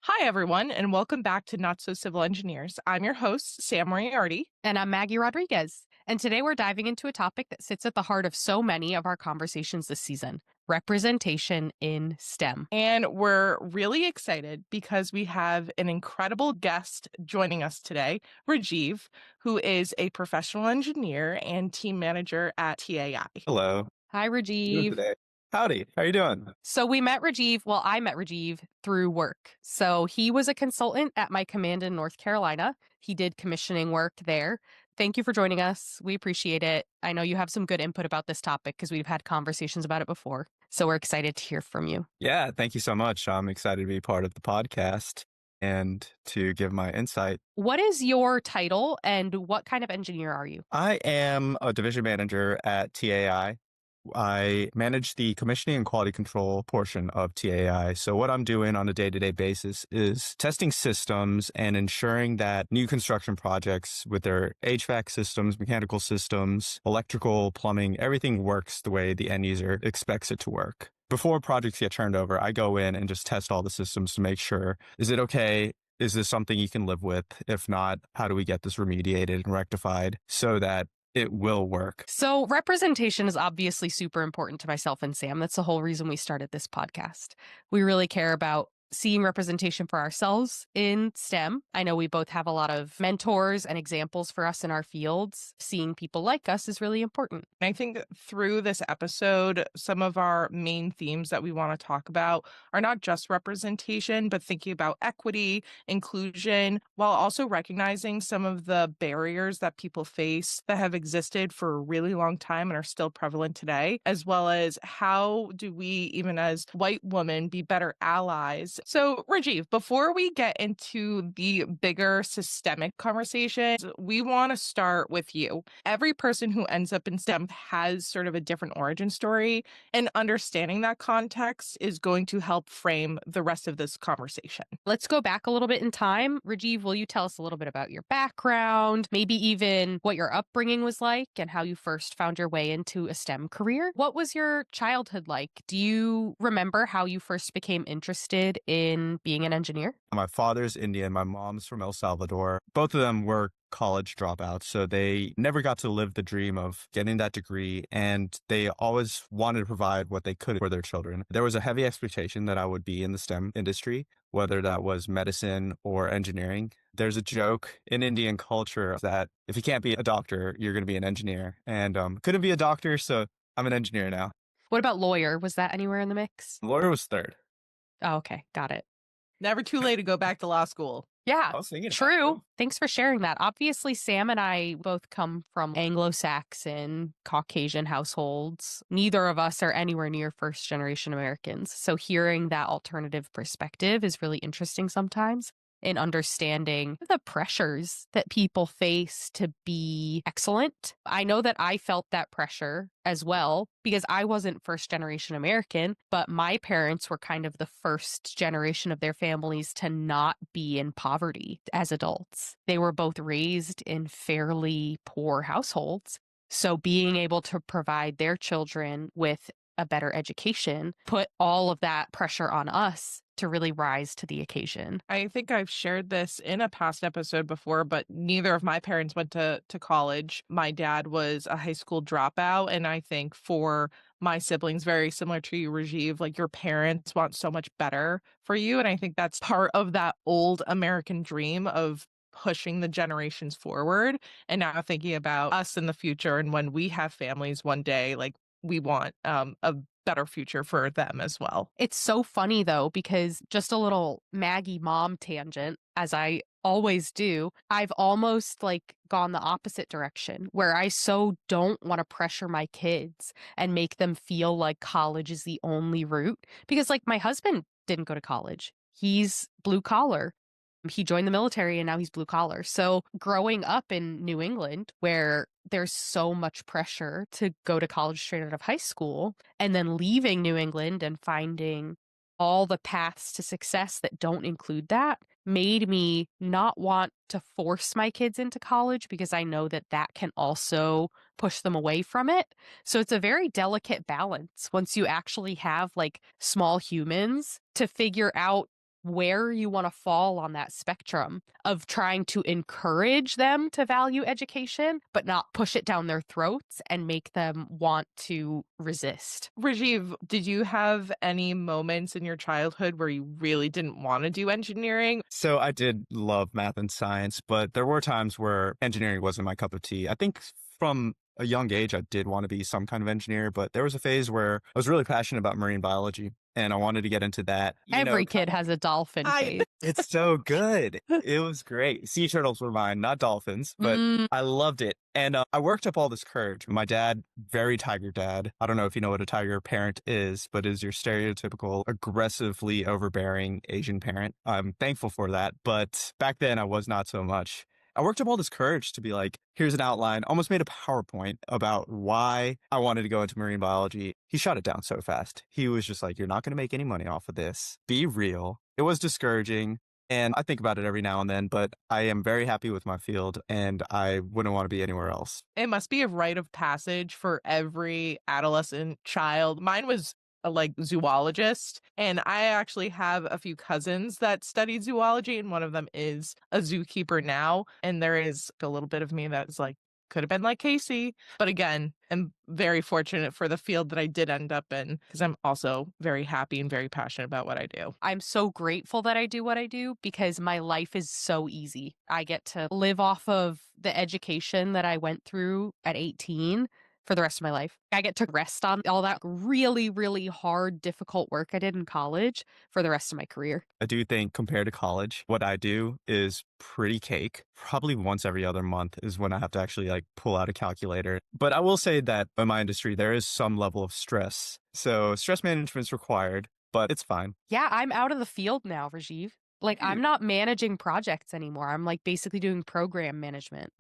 Hi, everyone, and welcome back to Not So Civil Engineers. I'm your host, Sam Moriarty. And I'm Maggie Rodriguez. And today we're diving into a topic that sits at the heart of so many of our conversations this season: representation in STEM. And we're really excited because we have an incredible guest joining us today, Rajiv, who is a professional engineer and team manager at TAI. Hello. Hi, How are you doing Rajiv. today? Howdy. How are you doing? So I met Rajiv through work. So he was a consultant at my command in North Carolina. He did commissioning work there. Thank you for joining us. We appreciate it. I know you have some good input about this topic because we've had conversations about it before. So we're excited to hear from you. Yeah, thank you so much. I'm excited to be part of the podcast and to give my insight. What is your title and what kind of engineer are you? I am a division manager at TAI. I manage the commissioning and quality control portion of TAI. So what I'm doing on a day-to-day basis is testing systems and ensuring that new construction projects with their HVAC systems, mechanical systems, electrical, plumbing, everything works the way the end user expects it to work. Before projects get turned over, I go in and just test all the systems to make sure, is it okay? Is this something you can live with? If not, how do we get this remediated and rectified so that it will work? So representation is obviously super important to myself and Sam. That's the whole reason we started this podcast. We really care about seeing representation for ourselves in STEM. I know we both have a lot of mentors and examples for us in our fields. Seeing people like us is really important. And I think through this episode, some of our main themes that we want to talk about are not just representation, but thinking about equity, inclusion, while also recognizing some of the barriers that people face that have existed for a really long time and are still prevalent today, as well as how do we, even as white women, be better allies. So, Rajiv, before we get into the bigger systemic conversations, we want to start with you. Every person who ends up in STEM has sort of a different origin story, and understanding that context is going to help frame the rest of this conversation. Let's go back a little bit in time. Rajiv, will you tell us a little bit about your background, maybe even what your upbringing was like and how you first found your way into a STEM career? What was your childhood like? Do you remember how you first became interested in being an engineer? My father's Indian, my mom's from El Salvador. Both of them were college dropouts, so they never got to live the dream of getting that degree, and they always wanted to provide what they could for their children. There was a heavy expectation that I would be in the STEM industry, whether that was medicine or engineering. There's a joke in Indian culture that if you can't be a doctor, you're going to be an engineer, and couldn't be a doctor, so I'm an engineer now. What about lawyer? Was that anywhere in the mix? Lawyer was third. Oh, okay. Got it. Never too late to go back to law school. Yeah, I was thinking about true. it. Thanks for sharing that. Obviously, Sam and I both come from Anglo-Saxon, Caucasian households. Neither of us are anywhere near first-generation Americans. So hearing that alternative perspective is really interesting sometimes in understanding the pressures that people face to be excellent. I know that I felt that pressure as well because I wasn't first generation American, but my parents were kind of the first generation of their families to not be in poverty as adults. They were both raised in fairly poor households. So being able to provide their children with a better education put all of that pressure on us to really rise to the occasion. I think I've shared this in a past episode before, but neither of my parents went to college. My dad was a high school dropout. And I think for my siblings, very similar to you, Rajiv, like your parents want so much better for you. And I think that's part of that old American dream of pushing the generations forward. And now thinking about us in the future and when we have families one day, like we want a better future for them as well. It's so funny though, because just a little Maggie mom tangent, as I always do, I've almost like gone the opposite direction where I so don't want to pressure my kids and make them feel like college is the only route. Because like my husband didn't go to college. He's blue collar. He joined the military and now he's blue collar. So growing up in New England, where there's so much pressure to go to college straight out of high school, and then leaving New England and finding all the paths to success that don't include that, made me not want to force my kids into college because I know that that can also push them away from it. So it's a very delicate balance once you actually have like small humans to figure out where you want to fall on that spectrum of trying to encourage them to value education, but not push it down their throats and make them want to resist. Rajiv, did you have any moments in your childhood where you really didn't want to do engineering? So I did love math and science, but there were times where engineering wasn't my cup of tea. I think from a young age, I did want to be some kind of engineer, but there was a phase where I was really passionate about marine biology and I wanted to get into that. Every kid has a dolphin phase. It's so good. It was great. Sea turtles were mine, not dolphins, but I loved it. And I worked up all this courage. My dad, very tiger dad. I don't know if you know what a tiger parent is, but is your stereotypical aggressively overbearing Asian parent. I'm thankful for that. But back then I was not so much. I worked up all this courage to be like, here's an outline, almost made a PowerPoint about why I wanted to go into marine biology. He shut it down so fast. He was just like, you're not going to make any money off of this. Be real. It was discouraging. And I think about it every now and then, but I am very happy with my field and I wouldn't want to be anywhere else. It must be a rite of passage for every adolescent child. Mine was like zoologist, and I actually have a few cousins that studied zoology, and one of them is a zookeeper now. And there is a little bit of me that's like, could have been like Casey. But again, I'm very fortunate for the field that I did end up in because I'm also very happy and very passionate about what I do. I'm so grateful that I do what I do because my life is so easy. I get to live off of the education that I went through at 18 for the rest of my life. I get to rest on all that really, really hard, difficult work I did in college for the rest of my career. I do think compared to college, what I do is pretty cake. Probably once every other month is when I have to actually like pull out a calculator. But I will say that in my industry, there is some level of stress. So stress management is required, but it's fine. Yeah, I'm out of the field now, Rajiv. Like, I'm not managing projects anymore. I'm like basically doing program management.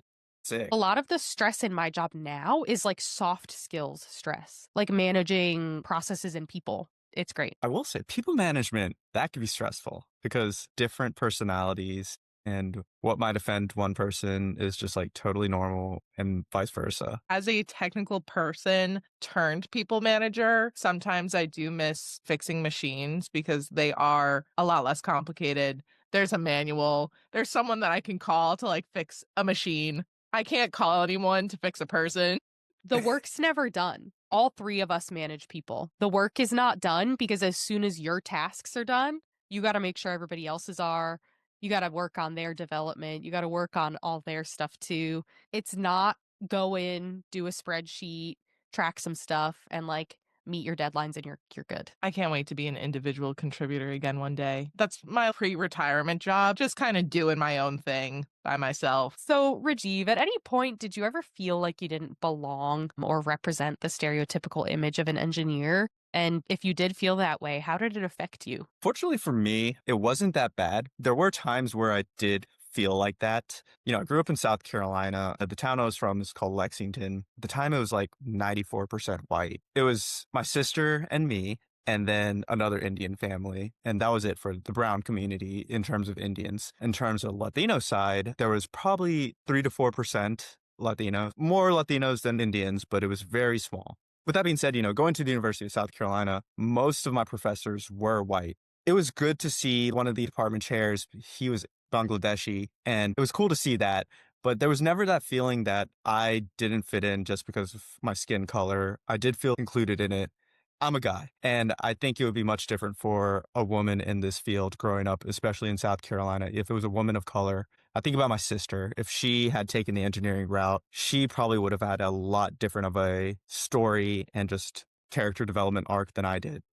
Sick. A lot of the stress in my job now is like soft skills stress, like managing processes and people. It's great. I will say people management, that can be stressful because different personalities and what might offend one person is just like totally normal and vice versa. As a technical person turned people manager, sometimes I do miss fixing machines because they are a lot less complicated. There's a manual. There's someone that I can call to like fix a machine. I can't call anyone to fix a person. The work's never done. All three of us manage people. The work is not done because as soon as your tasks are done, you got to make sure everybody else's are. You got to work on their development. You got to work on all their stuff too. It's not go in, do a spreadsheet, track some stuff, and like meet your deadlines and you're good. I can't wait to be an individual contributor again one day. That's my pre-retirement job, just kind of doing my own thing by myself. So, Rajiv, at any point, did you ever feel like you didn't belong or represent the stereotypical image of an engineer? And if you did feel that way, how did it affect you? Fortunately for me, it wasn't that bad. There were times where I did feel like that. You know, I grew up in South Carolina. The town I was from is called Lexington. At the time, it was like 94% white. It was my sister and me, and then another Indian family. And that was it for the brown community in terms of Indians. In terms of Latino side, there was probably 3 to 4% Latinos, more Latinos than Indians, but it was very small. With that being said, you know, going to the University of South Carolina, most of my professors were white. It was good to see one of the department chairs. He was Bangladeshi, and it was cool to see that. But there was never that feeling that I didn't fit in just because of my skin color. I did feel included in it. I'm a guy, and I think it would be much different for a woman in this field growing up, especially in South Carolina. If it was a woman of color, I think about my sister. If she had taken the engineering route, she probably would have had a lot different of a story and just character development arc than I did.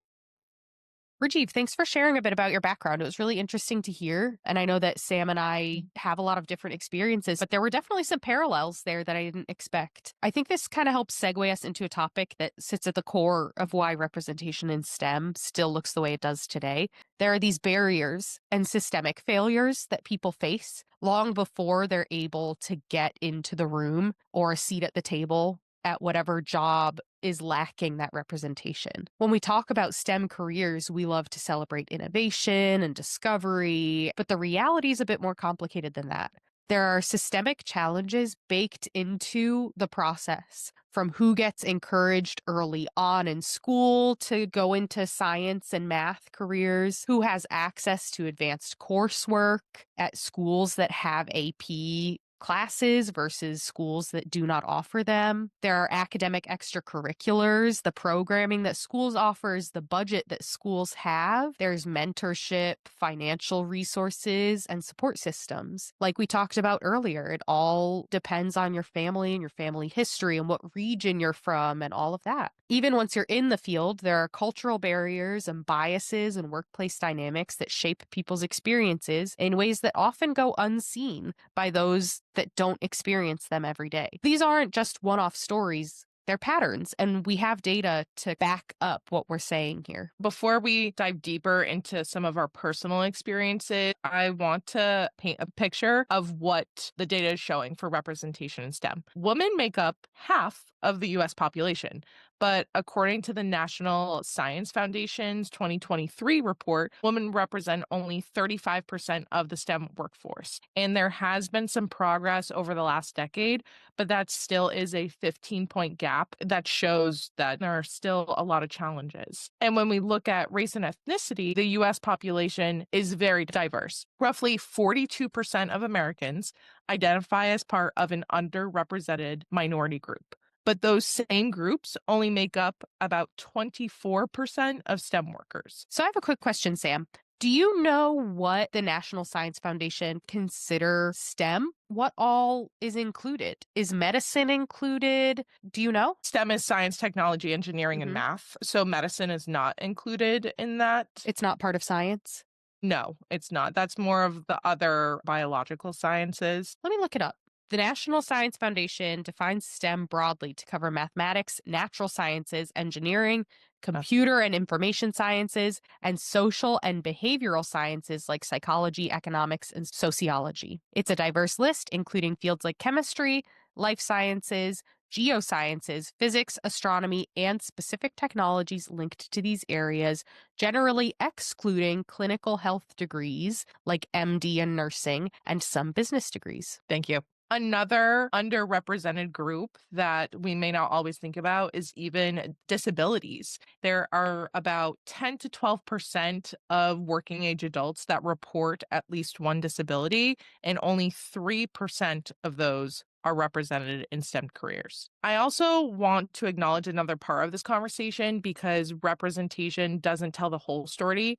Rajiv, thanks for sharing a bit about your background. It was really interesting to hear. And I know that Sam and I have a lot of different experiences, but there were definitely some parallels there that I didn't expect. I think this kind of helps segue us into a topic that sits at the core of why representation in STEM still looks the way it does today. There are these barriers and systemic failures that people face long before they're able to get into the room or a seat at the table at whatever job is lacking that representation. When we talk about STEM careers, we love to celebrate innovation and discovery, but the reality is a bit more complicated than that. There are systemic challenges baked into the process from who gets encouraged early on in school to go into science and math careers, who has access to advanced coursework at schools that have AP classes versus schools that do not offer them. There are academic extracurriculars, the programming that schools offers, the budget that schools have. There's mentorship, financial resources, and support systems. Like we talked about earlier, it all depends on your family and your family history and what region you're from and all of that. Even once you're in the field, there are cultural barriers and biases and workplace dynamics that shape people's experiences in ways that often go unseen by those that don't experience them every day. These aren't just one-off stories. They're patterns, and we have data to back up what we're saying here. Before we dive deeper into some of our personal experiences, I want to paint a picture of what the data is showing for representation in STEM. Women make up half of the US population, but according to the National Science Foundation's 2023 report, women represent only 35% of the STEM workforce. And there has been some progress over the last decade, but that still is a 15-point gap that shows that there are still a lot of challenges. And when we look at race and ethnicity, the US population is very diverse. Roughly 42% of Americans identify as part of an underrepresented minority group. But those same groups only make up about 24% of STEM workers. So I have a quick question, Sam. Do you know what the National Science Foundation consider STEM? What all is included? Is medicine included? Do you know? STEM is science, technology, engineering, and math. So medicine is not included in that. It's not part of science? No, it's not. That's more of the other biological sciences. Let me look it up. The National Science Foundation defines STEM broadly to cover mathematics, natural sciences, engineering, computer and information sciences, and social and behavioral sciences like psychology, economics, and sociology. It's a diverse list, including fields like chemistry, life sciences, geosciences, physics, astronomy, and specific technologies linked to these areas, generally excluding clinical health degrees like MD and nursing and some business degrees. Thank you. Another underrepresented group that we may not always think about is even disabilities. There are about 10 to 12% of working age adults that report at least one disability, and only 3% of those are represented in STEM careers. I also want to acknowledge another part of this conversation because representation doesn't tell the whole story.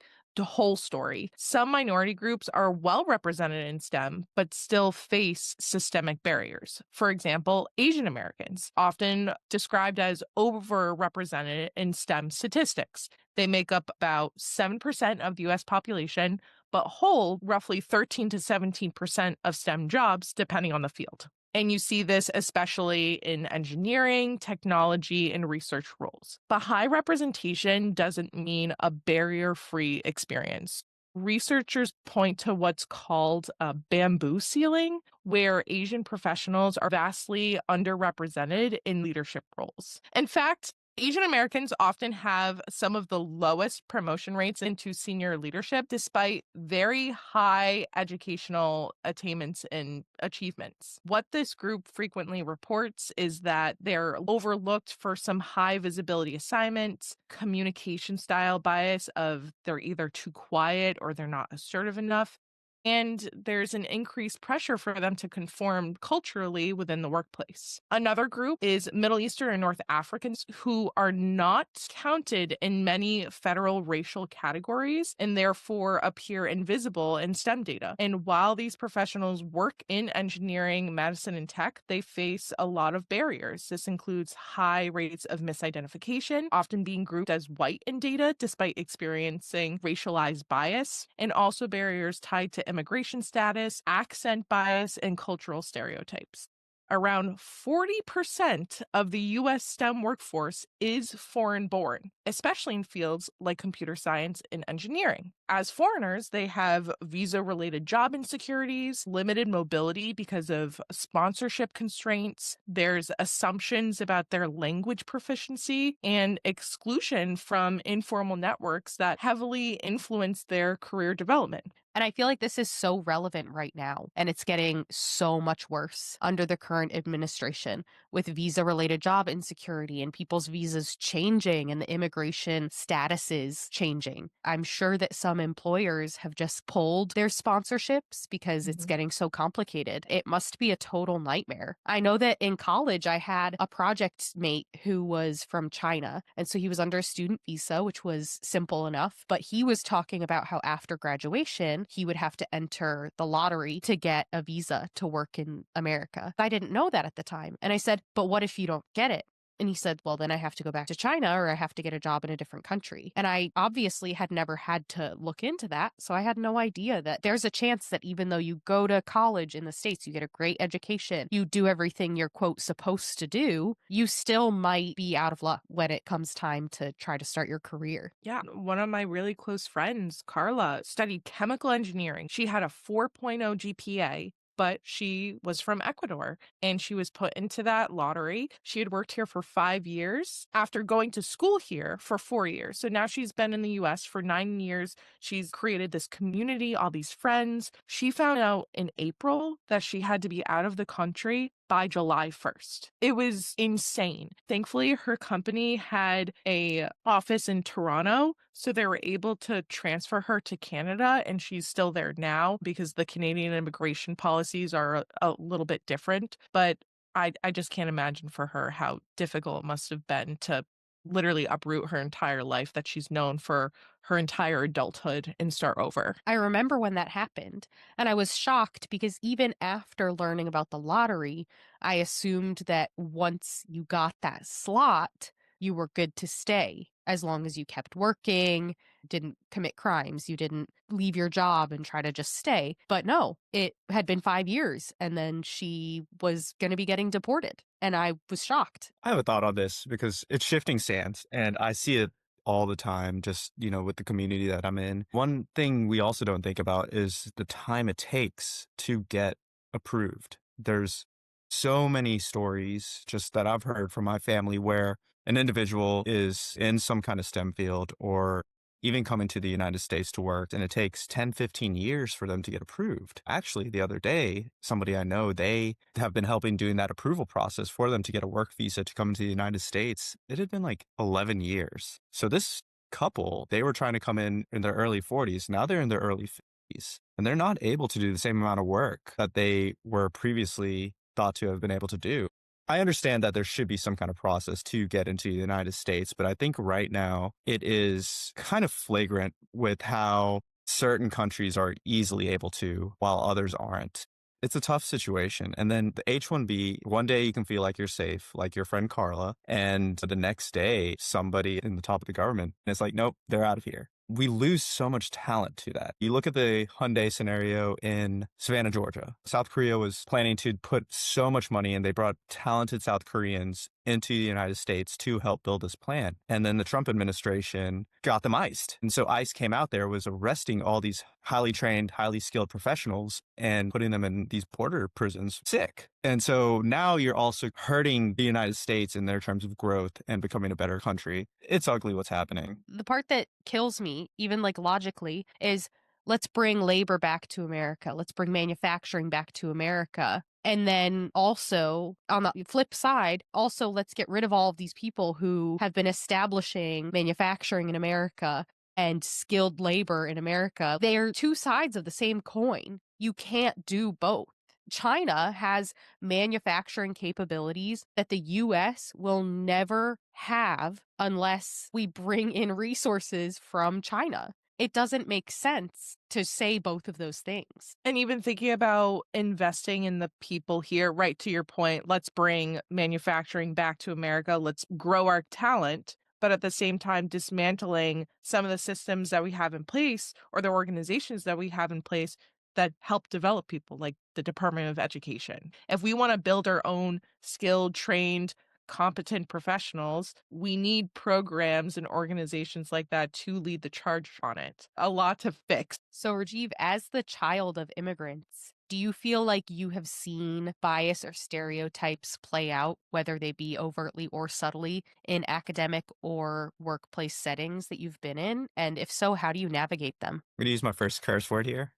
Some minority groups are well represented in STEM, but still face systemic barriers. For example, Asian Americans, often described as overrepresented in STEM statistics. They make up about 7% of the US population, but hold roughly 13 to 17% of STEM jobs, depending on the field. And you see this especially in engineering, technology, and research roles. But high representation doesn't mean a barrier-free experience. Researchers point to what's called a bamboo ceiling, where Asian professionals are vastly underrepresented in leadership roles. In fact, Asian Americans often have some of the lowest promotion rates into senior leadership, despite very high educational attainments and achievements. What this group frequently reports is that they're overlooked for some high visibility assignments, communication style bias of they're either too quiet or they're not assertive enough. And there's an increased pressure for them to conform culturally within the workplace. Another group is Middle Eastern and North Africans who are not counted in many federal racial categories and therefore appear invisible in STEM data. And while these professionals work in engineering, medicine, and tech, they face a lot of barriers. This includes high rates of misidentification, often being grouped as white in data despite experiencing racialized bias, and also barriers tied to immigration status, accent bias, and cultural stereotypes. Around 40% of the US STEM workforce is foreign born, especially in fields like computer science and engineering. as foreigners, they have visa related job insecurities, limited mobility because of sponsorship constraints. There's assumptions about their language proficiency and exclusion from informal networks that heavily influence their career development. And I feel like this is so relevant right now, and it's getting so much worse under the current administration with visa related job insecurity and people's visas changing and the immigration statuses changing. I'm sure that some employers have just pulled their sponsorships because it's Mhm. getting so complicated. It must be a total nightmare. I know that in college, I had a project mate who was from China, and so he was under a student visa, which was simple enough, but he was talking about how after graduation, he would have to enter the lottery to get a visa to work in America. I didn't know that at the time. And I said, but what if you don't get it? And he said, well, then I have to go back to China or I have to get a job in a different country. And I obviously had never had to look into that. So I had no idea that there's a chance that even though you go to college in the States, you get a great education, you do everything you're, quote, supposed to do, you still might be out of luck when it comes time to try to start your career. Yeah, one of my really close friends, Carla, studied chemical engineering. She had a 4.0 GPA, but she was from Ecuador and she was put into that lottery. She had worked here for 5 years after going to school here for 4 years. So now she's been in the US for 9 years. She's created this community, all these friends. She found out in April that she had to be out of the country by July 1st. It was insane. Thankfully, her company had a office in Toronto, so they were able to transfer her to Canada, and she's still there now because the Canadian immigration policies are a little bit different. But I just can't imagine for her how difficult it must have been to literally uproot her entire life that she's known for her entire adulthood and start over. I remember when that happened, and I was shocked because even after learning about the lottery, I assumed that once you got that slot, you were good to stay as long as you kept working, didn't commit crimes, you didn't leave your job and try to just stay. But no, it had been 5 years, and then she was going to be getting deported. And I was shocked. I have a thought on this because it's shifting sands and I see it all the time, just, with the community that I'm in. One thing we also don't think about is the time it takes to get approved. There's so many stories just that I've heard from my family where an individual is in some kind of STEM field or even coming to the United States to work, and it takes 10, 15 years for them to get approved. Actually, the other day, somebody I know, they have been helping doing that approval process for them to get a work visa to come to the United States. It had been like 11 years. So this couple, they were trying to come in their early 40s. Now they're in their early 50s, and they're not able to do the same amount of work that they were previously thought to have been able to do. I understand that there should be some kind of process to get into the United States, but I think right now it is kind of flagrant with how certain countries are easily able to, while others aren't. It's a tough situation. And then the H-1B, one day you can feel like you're safe, like your friend Carla, and the next day somebody in the top of the government is like, nope, they're out of here. We lose so much talent to that. You look at the Hyundai scenario in Savannah, Georgia. South Korea was planning to put so much money in. They brought talented South Koreans into the United States to help build this plant. And then the Trump administration got them iced. And so ICE came out there, was arresting all these highly trained, highly skilled professionals and putting them in these border prisons sick. And so now you're also hurting the United States in their terms of growth and becoming a better country. It's ugly what's happening. The part that kills me, even like logically, is let's bring labor back to America. Let's bring manufacturing back to America. And then also on the flip side, also let's get rid of all of these people who have been establishing manufacturing in America and skilled labor in America. They are two sides of the same coin. You can't do both. China has manufacturing capabilities that the US will never have unless we bring in resources from China. It doesn't make sense to say both of those things. And even thinking about investing in the people here, right to your point, let's bring manufacturing back to America, let's grow our talent, but at the same time, dismantling some of the systems that we have in place or the organizations that we have in place that help develop people, like the Department of Education. If we want to build our own skilled, trained, competent professionals. We need programs and organizations like that to lead the charge on it. A lot to fix. So, Rajiv, as the child of immigrants, do you feel like you have seen bias or stereotypes play out, whether they be overtly or subtly, in academic or workplace settings that you've been in? And if so, how do you navigate them? I'm going to use my first curse word here.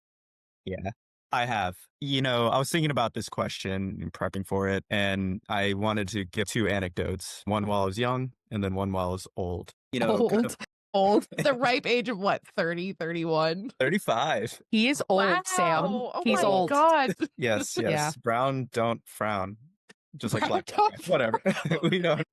Yeah, I have. I was thinking about this question and prepping for it, and I wanted to give two anecdotes, one while I was young and then one while I was old. Old. Old. The ripe age of what? 30, 31? 35. He is old, Sam. Wow. Oh He's my old. God. Yes, yes. Yeah. Brown don't frown. Just like Brown black. don't Whatever. We don't.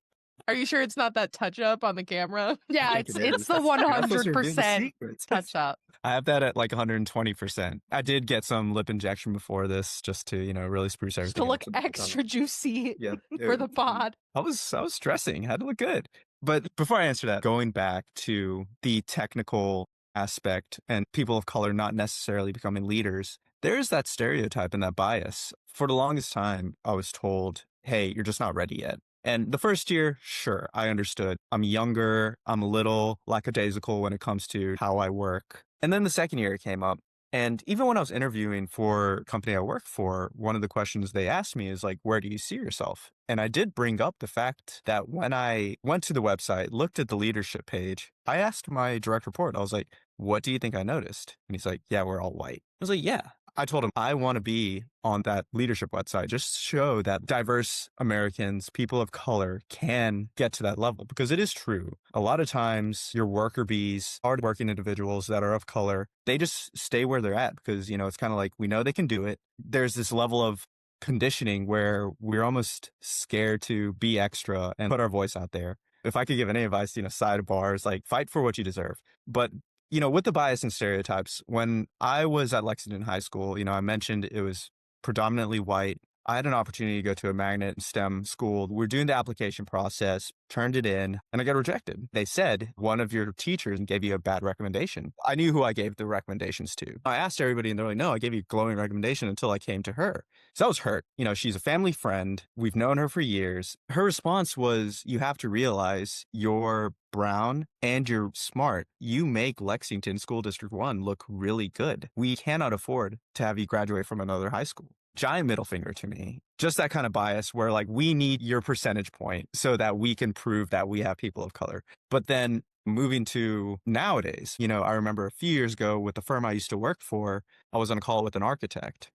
Are you sure it's not that touch up on the camera? Yeah, think it's it it's is. the You're not supposed to reveal the 100% secrets. touch up. I have that at like 120%. I did get some lip injection before this just to, really spruce Just to everything look up. extra juicy Yeah, for the pod. I was stressing. Had to look good. But before I answer that, going back to the technical aspect and people of color not necessarily becoming leaders, there is that stereotype and that bias. For the longest time, I was told, hey, you're just not ready yet. And the first year, sure, I understood. I'm younger. I'm a little lackadaisical when it comes to how I work. And then the second year it came up. And even when I was interviewing for a company I work for, one of the questions they asked me is like, where do you see yourself? And I did bring up the fact that when I went to the website, looked at the leadership page, I asked my direct report, I was like, what do you think I noticed? And he's like, yeah, we're all white. I was like, yeah. I told him I want to be on that leadership website, just show that diverse Americans, people of color can get to that level, because it is true. A lot of times your worker bees, hardworking individuals that are of color, they just stay where they're at because, it's kind of like, we know they can do it. There's this level of conditioning where we're almost scared to be extra and put our voice out there. If I could give any advice, sidebars, like fight for what you deserve. But with the bias and stereotypes, when I was at Lexington High School, I mentioned it was predominantly white. I had an opportunity to go to a magnet STEM school. We're doing the application process, turned it in, and I got rejected. They said one of your teachers gave you a bad recommendation. I knew who I gave the recommendations to. I asked everybody, and they're like, no, I gave you a glowing recommendation until I came to her. So I was hurt. She's a family friend. We've known her for years. Her response was, you have to realize you're brown and you're smart. You make Lexington School District 1 look really good. We cannot afford to have you graduate from another high school. Giant middle finger to me. Just that kind of bias where like, we need your percentage point so that we can prove that we have people of color. But then moving to nowadays, I remember a few years ago with the firm I used to work for, I was on a call with an architect.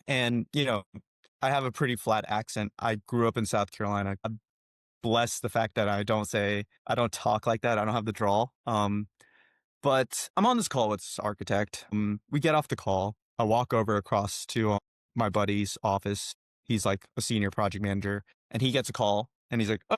And, I have a pretty flat accent. I grew up in South Carolina. God bless the fact that I don't talk like that. I don't have the drawl. But I'm on this call with this architect. We get off the call. I walk over across to my buddy's office. He's like a senior project manager, and he gets a call and he's like, oh,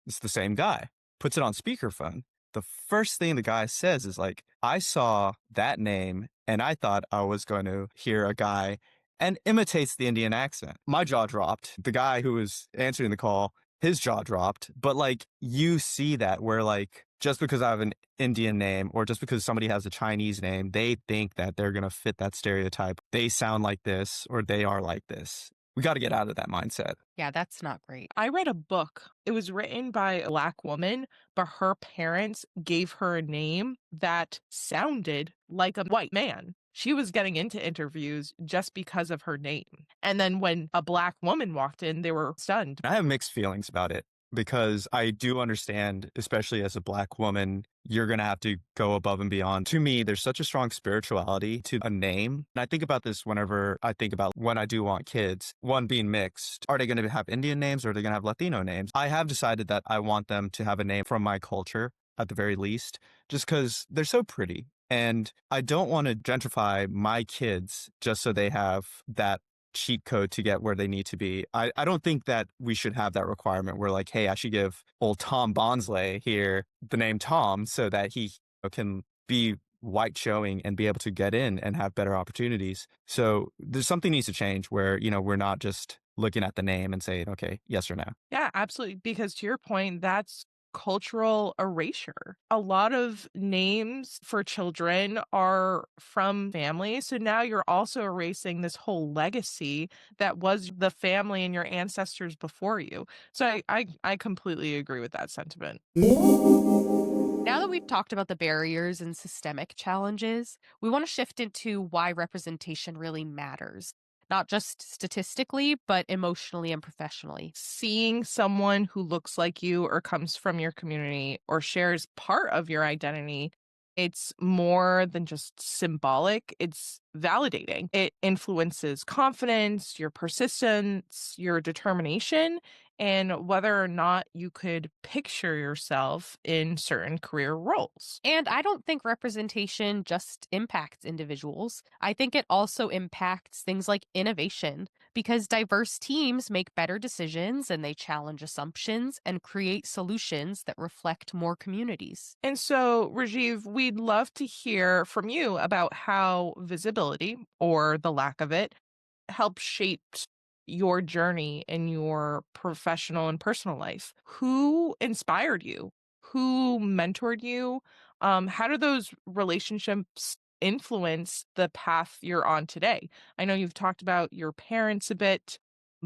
it's the same guy. Puts it on speakerphone. The first thing the guy says is like, I saw that name and I thought I was going to hear a guy, and imitates the Indian accent. My jaw dropped. The guy who was answering the call, his jaw dropped. But like, you see that where like, just because I have an Indian name or just because somebody has a Chinese name, they think that they're going to fit that stereotype. They sound like this or they are like this. We got to get out of that mindset. Yeah, that's not great. I read a book. It was written by a Black woman, but her parents gave her a name that sounded like a white man. She was getting into interviews just because of her name. And then when a Black woman walked in, they were stunned. I have mixed feelings about it because I do understand, especially as a Black woman, you're going to have to go above and beyond. To me, there's such a strong spirituality to a name. And I think about this whenever I think about when I do want kids, one being mixed. Are they going to have Indian names or are they going to have Latino names? I have decided that I want them to have a name from my culture at the very least, just because they're so pretty. And I don't want to gentrify my kids just so they have that cheat code to get where they need to be. I don't think that we should have that requirement where like, hey, I should give old Tom Bonsle here the name Tom so that he can be white showing and be able to get in and have better opportunities. So there's something needs to change where, we're not just looking at the name and saying, okay, yes or no. Yeah, absolutely. Because to your point, that's cultural erasure. A lot of names for children are from families. So now you're also erasing this whole legacy that was the family and your ancestors before you. So I completely agree with that sentiment. Now that we've talked about the barriers and systemic challenges, we want to shift into why representation really matters, not just statistically, but emotionally and professionally. Seeing someone who looks like you or comes from your community or shares part of your identity, it's more than just symbolic, it's validating. It influences confidence, your persistence, your determination, and whether or not you could picture yourself in certain career roles. And I don't think representation just impacts individuals. I think it also impacts things like innovation because diverse teams make better decisions and they challenge assumptions and create solutions that reflect more communities. And so, Rajiv, we'd love to hear from you about how visibility or the lack of it helped shape your journey in your professional and personal life. Who inspired you? Who mentored you? How do those relationships influence the path you're on today? I know you've talked about your parents a bit,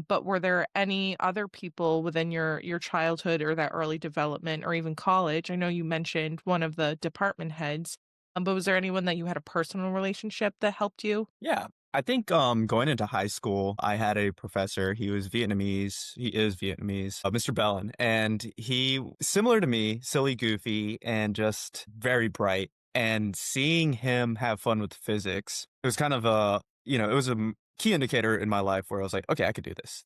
but were there any other people within your childhood or that early development or even college? I know you mentioned one of the department heads, but was there anyone that you had a personal relationship that helped you? Yeah. I think going into high school, I had a professor. He was Vietnamese. He is Vietnamese, Mr. Bellin. And he, similar to me, silly, goofy, and just very bright. And seeing him have fun with physics, it was kind of it was a key indicator in my life where I was like, okay, I could do this.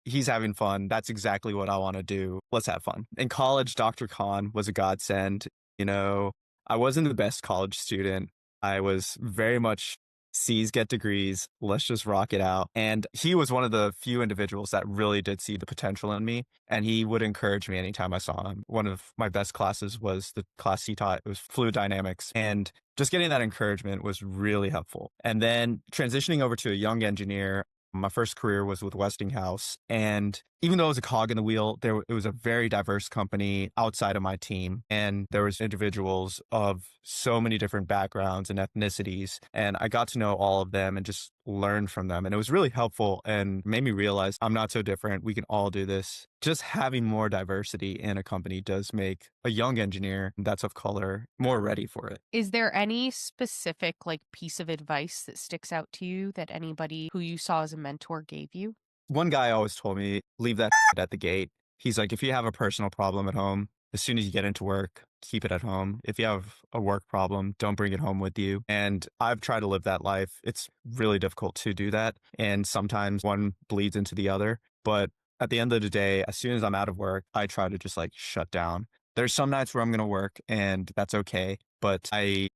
He's having fun. That's exactly what I want to do. Let's have fun. In college, Dr. Khan was a godsend. You know, I wasn't the best college student. I was very much C's get degrees. Let's just rock it out. And he was one of the few individuals that really did see the potential in me. And he would encourage me anytime I saw him. One of my best classes was the class he taught. It was fluid dynamics. And just getting that encouragement was really helpful. And then transitioning over to a young engineer, my first career was with Westinghouse. And even though it was a cog in the wheel, it was a very diverse company outside of my team. And there was individuals of so many different backgrounds and ethnicities. And I got to know all of them and just learn from them. And it was really helpful and made me realize I'm not so different. We can all do this. Just having more diversity in a company does make a young engineer that's of color more ready for it. Is there any specific piece of advice that sticks out to you that anybody who you saw as a mentor gave you? One guy always told me, leave that at the gate. He's like, if you have a personal problem at home, as soon as you get into work, keep it at home. If you have a work problem, don't bring it home with you. And I've tried to live that life. It's really difficult to do that. And sometimes one bleeds into the other. But at the end of the day, as soon as I'm out of work, I try to just shut down. There's some nights where I'm going to work and that's okay. But I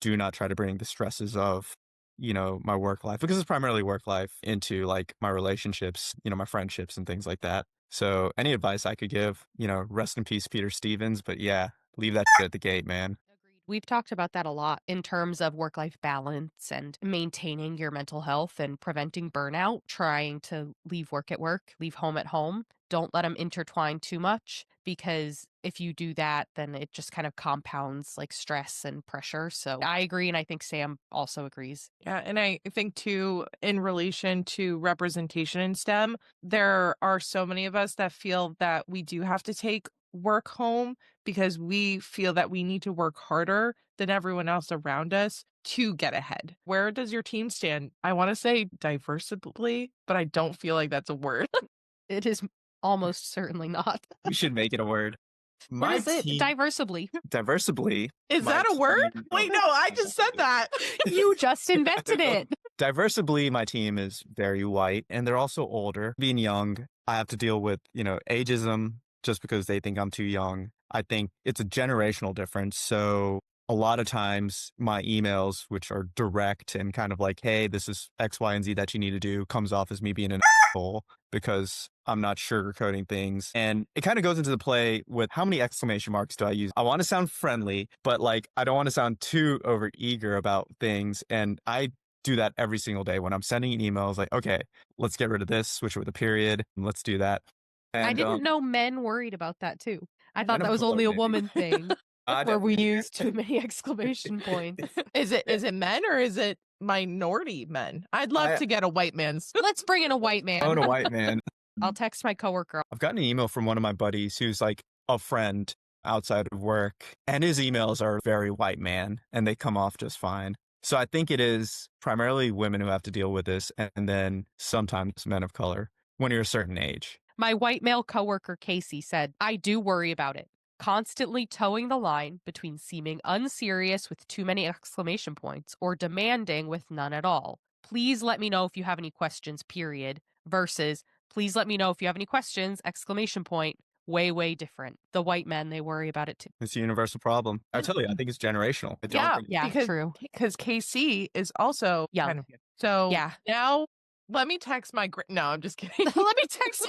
do not try to bring the stresses of my work life, because it's primarily work life, into my relationships, my friendships and things like that. So any advice I could give, rest in peace, Peter Stevens. But yeah, leave that at the gate, man. Agreed. We've talked about that a lot in terms of work life balance and maintaining your mental health and preventing burnout, trying to leave work at work, leave home at home. Don't let them intertwine too much because if you do that, then it just kind of compounds stress and pressure. So I agree. And I think Sam also agrees. Yeah, and I think too, in relation to representation in STEM, there are so many of us that feel that we do have to take work home because we feel that we need to work harder than everyone else around us to get ahead. Where does your team stand? I want to say diversibly, but I don't feel like that's a word. It is almost certainly not. We should make it a word. What My is it? team, Diversibly. diversibly. Is my that a word? team- Wait, no, I just said that. You just invented it. Diversibly, my team is very white and they're also older. Being young, I have to deal with, ageism just because they think I'm too young. I think it's a generational difference. So a lot of times my emails, which are direct and kind of hey, this is X, Y, and Z that you need to do, comes off as me being an asshole because I'm not sugarcoating things. And it kind of goes into the play with how many exclamation marks do I use? I want to sound friendly, but I don't want to sound too over eager about things. And I do that every single day when I'm sending emails, okay, let's get rid of this, switch it with a period, and let's do that. I And didn't know men worried about that too. I thought Men that of was color, only a maybe. woman thing I where we definitely use too many exclamation points. Is it men or is it minority men? I'd love I to get a white man's. Let's bring in a white own man. a white man. I'll text my coworker. I've gotten an email from one of my buddies who's like a friend outside of work, and his emails are very white man, and they come off just fine. So I think it is primarily women who have to deal with this, and then sometimes men of color when you're a certain age. My white male coworker Casey said, I do worry about it. Constantly towing the line between seeming unserious with too many exclamation points or demanding with none at all. Please let me know if you have any questions, period. Versus, please let me know if you have any questions, exclamation point. Way, way different. The white men, they worry about it too. It's a universal problem. I tell you, I think it's generational. I don't Yeah, think Yeah, true. because KC is also Young. kind of so. Yeah. Now let me text my. No, I'm just kidding. Let me text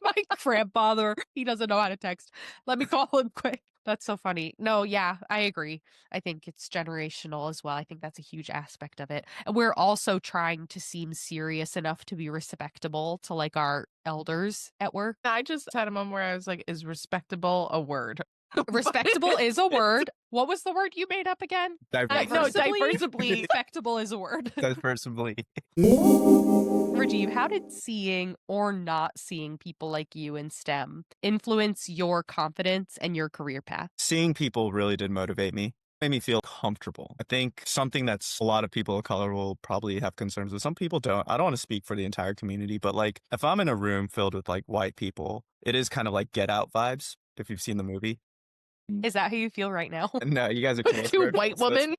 my grandfather. He doesn't know how to text. Let me call him quick. That's so funny. No, yeah, I agree. I think it's generational as well. I think that's a huge aspect of it. And we're also trying to seem serious enough to be respectable to like our elders at work. I just had a moment where I was like, "Is respectable a word?" Respectable is a word. What was the word you made up again? Diversibly. Respectable is a word. Diversibly. Rajiv, how did seeing or not seeing people like you in STEM influence your confidence and your career path? Seeing people really did motivate me. Made me feel comfortable. I think something that's a lot of people of color will probably have concerns with. Some people don't. I don't want to speak for the entire community, but like if I'm in a room filled with like white people, it is kind of like Get Out vibes, if you've seen the movie. Is that how you feel right now? No, you guys are cool. Two white women.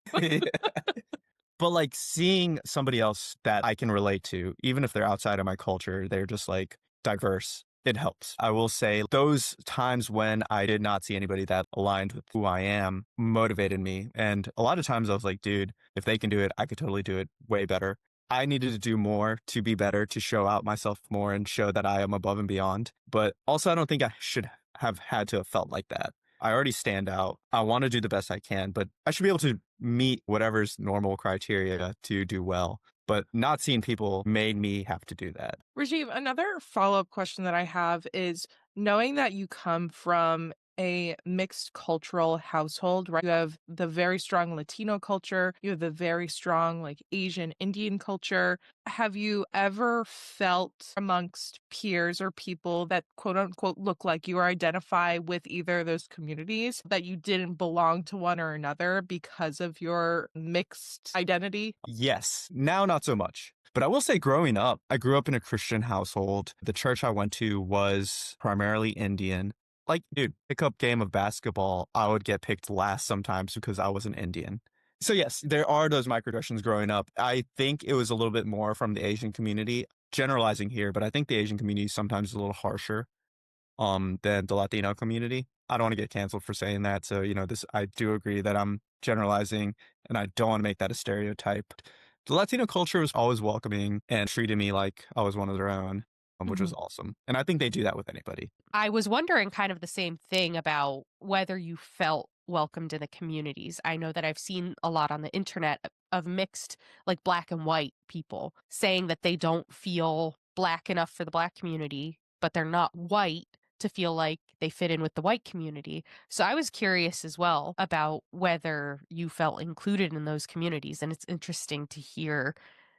But like seeing somebody else that I can relate to, even if they're outside of my culture, they're just like diverse. It helps. I will say those times when I did not see anybody that aligned with who I am motivated me. And a lot of times I was like, dude, if they can do it, I could totally do it way better. I needed to do more to be better, to show out myself more and show that I am above and beyond. But also, I don't think I should have had to have felt like that. I already stand out. I want to do the best I can, but I should be able to meet whatever's normal criteria to do well. But not seeing people made me have to do that. Rajiv, another follow-up question that I have is knowing that you come from a mixed cultural household, right? You have the very strong Latino culture, you have the very strong like Asian Indian culture. Have you ever felt amongst peers or people that quote unquote look like you or identify with either of those communities that you didn't belong to one or another because of your mixed identity? Yes. Now, not so much. But I will say, growing up, I grew up in a Christian household. The church I went to was primarily Indian. Like, dude, pickup game of basketball, I would get picked last sometimes because I was an Indian. So, yes, there are those microaggressions growing up. I think it was a little bit more from the Asian community, generalizing here, but I think the Asian community is sometimes a little harsher than the Latino community. I don't want to get canceled for saying that. So, this, I do agree that I'm generalizing and I don't want to make that a stereotype. The Latino culture was always welcoming and treated me like I was one of their own, which was awesome. And I think they do that with anybody. I was wondering kind of the same thing about whether you felt welcomed in the communities. I know that I've seen a lot on the internet of mixed, like black and white people saying that they don't feel black enough for the black community, but they're not white to feel like they fit in with the white community. So I was curious as well about whether you felt included in those communities. And it's interesting to hear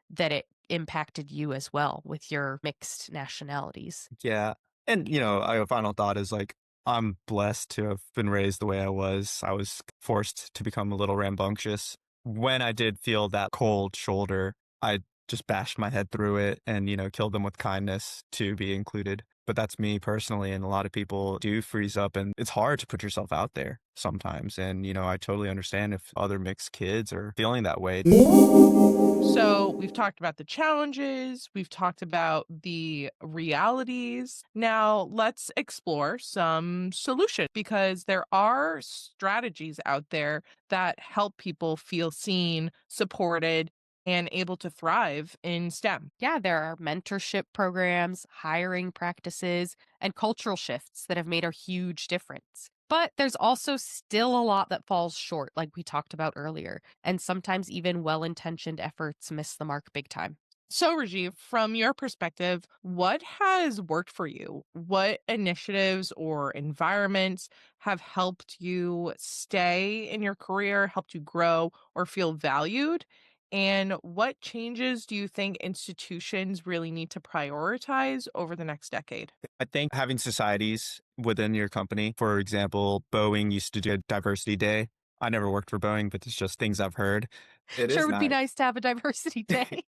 that it impacted you as well with your mixed nationalities. Yeah. And, a final thought is like, I'm blessed to have been raised the way I was. I was forced to become a little rambunctious. When I did feel that cold shoulder, I just bashed my head through it and, killed them with kindness to be included. But that's me personally. And a lot of people do freeze up and it's hard to put yourself out there sometimes. And, I totally understand if other mixed kids are feeling that way. So we've talked about the challenges, we've talked about the realities. Now let's explore some solutions because there are strategies out there that help people feel seen, supported, and able to thrive in STEM. Yeah, there are mentorship programs, hiring practices, and cultural shifts that have made a huge difference. But there's also still a lot that falls short, like we talked about earlier, and sometimes even well intentioned efforts miss the mark big time. So, Rajiv, from your perspective, what has worked for you? What initiatives or environments have helped you stay in your career, helped you grow, or feel valued? And what changes do you think institutions really need to prioritize over the next decade? I think having societies within your company, for example, Boeing used to do a diversity day. I never worked for Boeing, but it's just things I've heard. It Sure is would be nice. nice to have a diversity day.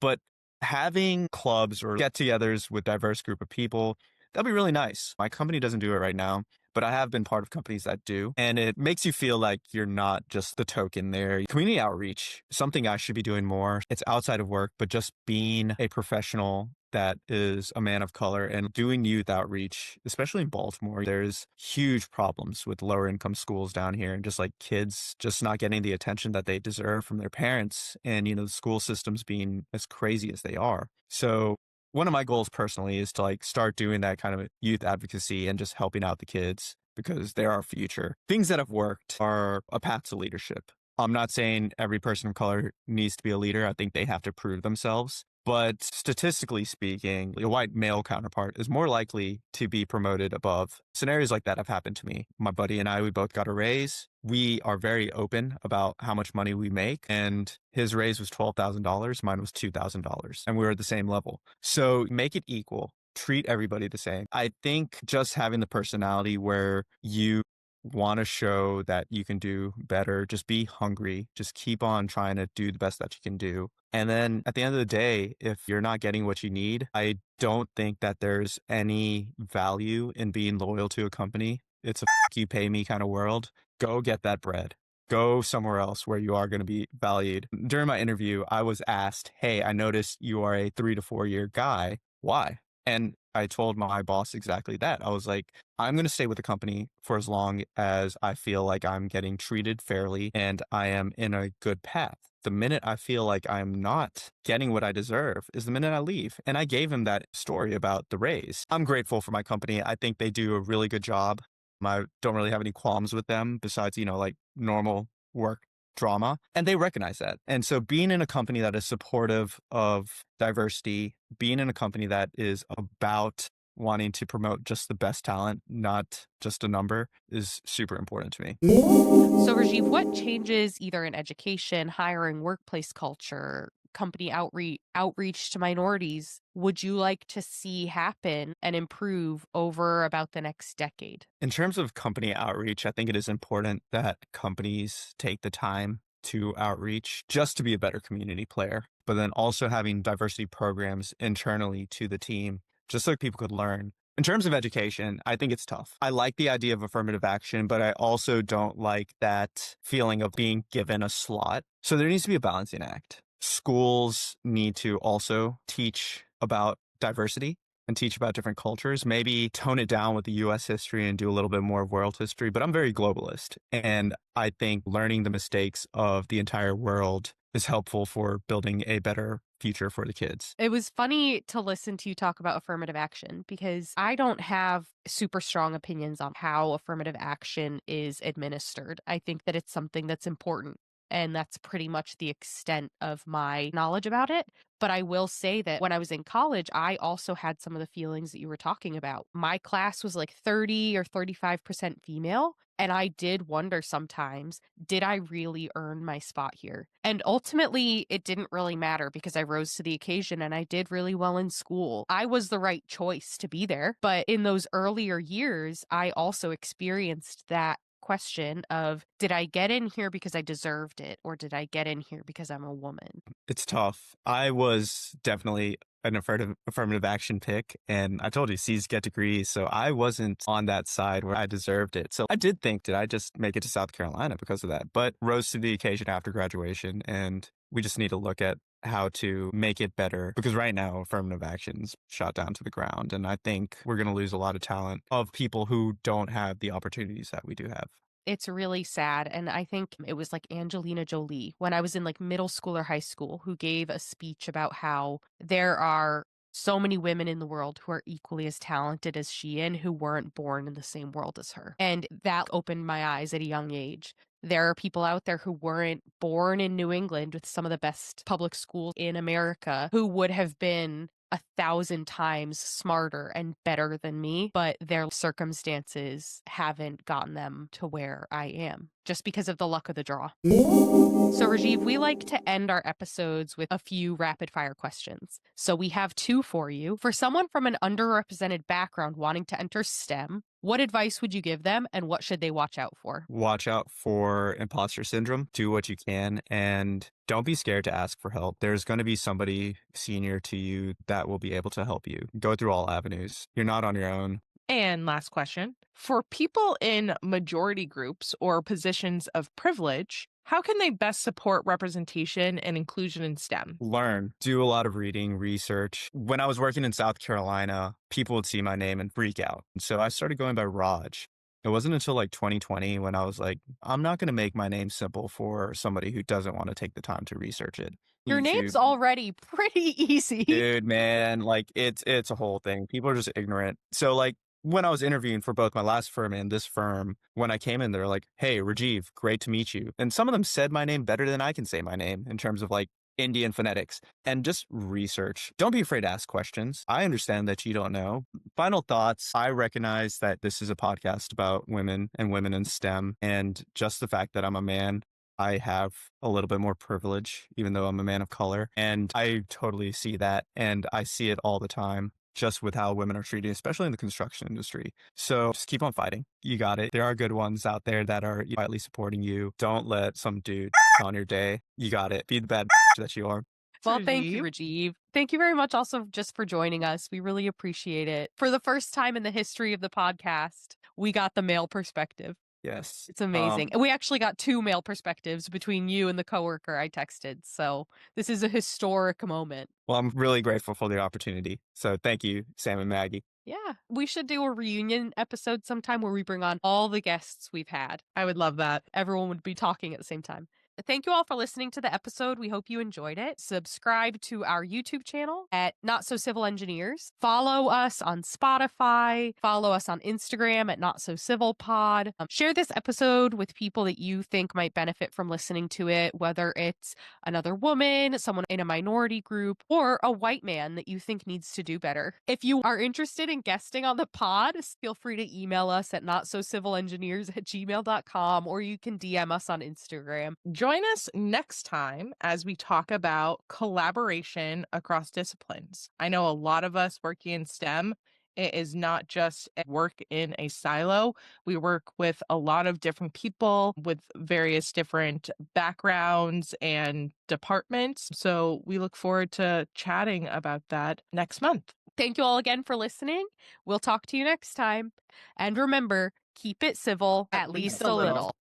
But having clubs or get togethers with diverse group of people, that'd be really nice. My company doesn't do it right now, but I have been part of companies that do. And it makes you feel like you're not just the token there. Community outreach, something I should be doing more. It's outside of work, but just being a professional that is a man of color and doing youth outreach, especially in Baltimore, there's huge problems with lower income schools down here and just like kids just not getting the attention that they deserve from their parents and, the school systems being as crazy as they are. So one of my goals personally is to like start doing that kind of youth advocacy and just helping out the kids because they're our future. Things that have worked are a path to leadership. I'm not saying every person of color needs to be a leader. I think they have to prove themselves. But statistically speaking, a white male counterpart is more likely to be promoted above. Scenarios like that have happened to me. My buddy and I, we both got a raise. We are very open about how much money we make. And his raise was $12,000. Mine was $2,000. And we were at the same level. So make it equal. Treat everybody the same. I think just having the personality where you want to show that you can do better, just be hungry, just keep on trying to do the best that you can do. And then at the end of the day, if you're not getting what you need, I don't think that there's any value in being loyal to a company. It's a you pay me kind of world. Go get that bread. Go somewhere else where you are going to be valued. During my interview, I was asked, "Hey, I noticed you are a 3 to 4 year guy. Why?" And I told my boss exactly that. I was like, I'm going to stay with the company for as long as I feel like I'm getting treated fairly and I am in a good path. The minute I feel like I'm not getting what I deserve is the minute I leave. And I gave him that story about the raise. I'm grateful for my company. I think they do a really good job. I don't really have any qualms with them besides, like normal work drama. And they recognize that. And so being in a company that is supportive of diversity, being in a company that is about wanting to promote just the best talent, not just a number, is super important to me. So, Rajiv, what changes either in education, hiring, workplace culture, company outreach to minorities would you like to see happen and improve over about the next decade? In terms of company outreach, I think it is important that companies take the time to outreach just to be a better community player, but then also having diversity programs internally to the team just so people could learn. In terms of education, I think it's tough. I like the idea of affirmative action, but I also don't like that feeling of being given a slot. So there needs to be a balancing act. Schools need to also teach about diversity and teach about different cultures, maybe tone it down with the US history and do a little bit more of world history. But I'm very globalist. And I think learning the mistakes of the entire world is helpful for building a better future for the kids. It was funny to listen to you talk about affirmative action because I don't have super strong opinions on how affirmative action is administered. I think that it's something that's important. And that's pretty much the extent of my knowledge about it. But I will say that when I was in college, I also had some of the feelings that you were talking about. My class was like 30 or 35% female. And I did wonder sometimes, did I really earn my spot here? And ultimately, it didn't really matter because I rose to the occasion and I did really well in school. I was the right choice to be there. But in those earlier years, I also experienced that question of, did I get in here because I deserved it, or did I get in here because I'm a woman? It's tough. I was definitely an affirmative action pick, and I told you C's get degrees, so I wasn't on that side where I deserved it. So I did think, did I just make it to South Carolina because of that? But rose to the occasion after graduation, and we just need to look at how to make it better because right now affirmative action's shot down to the ground, and I think we're going to lose a lot of talent of people who don't have the opportunities that we do have. It's really sad. And I think it was like Angelina Jolie when I was in like middle school or high school who gave a speech about how there are so many women in the world who are equally as talented as she and who weren't born in the same world as her. And that opened my eyes at a young age There are people out there who weren't born in New England with some of the best public schools in America who would have been 1,000 times smarter and better than me, but their circumstances haven't gotten them to where I am just because of the luck of the draw. So, Rajiv, we like to end our episodes with a few rapid fire questions. So, we have 2 for you. For someone from an underrepresented background wanting to enter STEM, what advice would you give them and what should they watch out for? Watch out for imposter syndrome. Do what you can and don't be scared to ask for help. There's going to be somebody senior to you that will be able to help you. Go through all avenues. You're not on your own. And last question. For people in majority groups or positions of privilege, how can they best support representation and inclusion in STEM? Learn. Do a lot of reading, research. When I was working in South Carolina, people would see my name and freak out. So I started going by Raj. It wasn't until like 2020 when I was like, I'm not going to make my name simple for somebody who doesn't want to take the time to research it. Your name's already pretty easy. Dude, man, like it's a whole thing. People are just ignorant. So like when I was interviewing for both my last firm and this firm, when I came in, they're like, hey, Rajiv, great to meet you. And some of them said my name better than I can say my name in terms of like Indian phonetics. And just research. Don't be afraid to ask questions. I understand that you don't know. Final thoughts. I recognize that this is a podcast about women and women in STEM. And just the fact that I'm a man, I have a little bit more privilege, even though I'm a man of color. And I totally see that. And I see it all the time, just with how women are treated, especially in the construction industry. So just keep on fighting. You got it. There are good ones out there that are quietly supporting you. Don't let some dude on your day. You got it. Be the bad that you are. Well, thank you, Rajiv. Thank you very much also just for joining us. We really appreciate it. For the first time in the history of the podcast, we got the male perspective. Yes. It's amazing. We actually got 2 male perspectives between you and the coworker I texted. So this is a historic moment. Well, I'm really grateful for the opportunity. So thank you, Sam and Maggie. Yeah, we should do a reunion episode sometime where we bring on all the guests we've had. I would love that. Everyone would be talking at the same time. Thank you all for listening to the episode. We hope you enjoyed it. Subscribe to our YouTube channel at Not So Civil Engineers. Follow us on Spotify. Follow us on Instagram at Not So Civil Pod. Share this episode with people that you think might benefit from listening to it, whether it's another woman, someone in a minority group, or a white man that you think needs to do better. If you are interested in guesting on the pod, feel free to email us at notsocivilengineers@gmail.com, or you can DM us on Instagram. Join us next time as we talk about collaboration across disciplines. I know a lot of us working in STEM, it is not just work in a silo. We work with a lot of different people with various different backgrounds and departments. So we look forward to chatting about that next month. Thank you all again for listening. We'll talk to you next time. And remember, keep it civil, at least a little.